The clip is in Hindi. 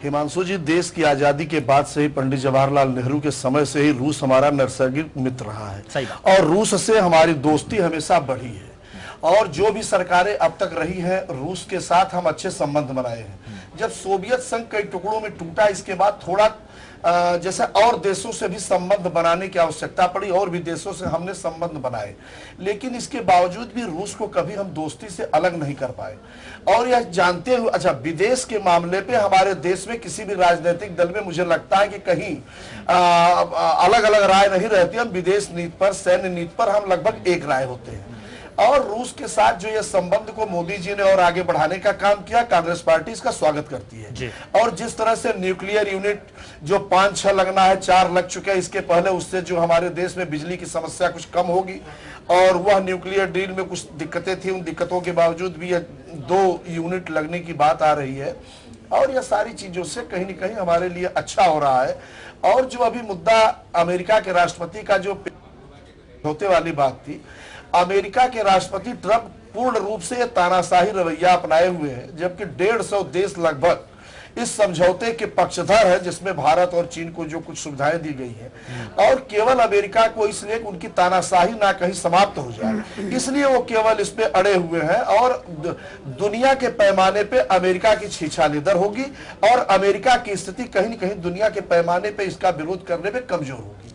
हिमांशु जी, देश की आजादी के बाद से ही पंडित जवाहरलाल नेहरू के समय से ही रूस हमारा नैसर्गिक मित्र रहा है। सही बात। और रूस से हमारी दोस्ती हमेशा बढ़ी है और जो भी सरकारें अब तक रही हैं रूस के साथ हम अच्छे संबंध बनाए हैं। जब सोवियत संघ कई टुकड़ों में टूटा, इसके बाद थोड़ा जैसे और देशों से भी संबंध बनाने की आवश्यकता पड़ी और भी देशों से हमने संबंध बनाए, लेकिन इसके बावजूद भी रूस को कभी हम दोस्ती से अलग नहीं कर पाए। और यह जानते हुए, अच्छा, विदेश के मामले पे हमारे देश में किसी भी राजनीतिक दल में मुझे लगता है कि कहीं अलग अलग राय नहीं रहती। हम विदेश नीति पर, सैन्य नीति पर हम लगभग एक राय होते हैं। और रूस के साथ जो ये संबंध को मोदी जी ने और आगे बढ़ाने का काम किया, कांग्रेस पार्टी इसका स्वागत करती है। और जिस तरह से न्यूक्लियर यूनिट जो 5-6 लगना है, 4 लग चुके हैं, इसके पहले उससे जो हमारे देश में बिजली की समस्या कुछ कम होगी। और वह न्यूक्लियर डील में कुछ दिक्कतें थी, उन दिक्कतों के बावजूद भी 2 यूनिट लगने की बात आ रही है। और यह सारी चीजों से कहीं न कहीं हमारे लिए अच्छा हो रहा है। और जो अभी मुद्दा अमेरिका के राष्ट्रपति का जो होते वाली बात थी, अमेरिका के राष्ट्रपति ट्रंप पूर्ण रूप से ये तानाशाही रवैया अपनाए हुए हैं, जबकि 150 देश लगभग इस समझौते के पक्षधर है जिसमें भारत और चीन को जो कुछ सुविधाएं दी गई हैं। और केवल अमेरिका को इसलिए उनकी तानाशाही ना कहीं समाप्त हो जाए, इसलिए वो केवल इस पे अड़े हुए हैं। और दुनिया के पैमाने पे अमेरिका की छीछालीदर होगी और अमेरिका की स्थिति कहीं न कहीं दुनिया के पैमाने पे इसका विरोध करने पे कमजोर होगी।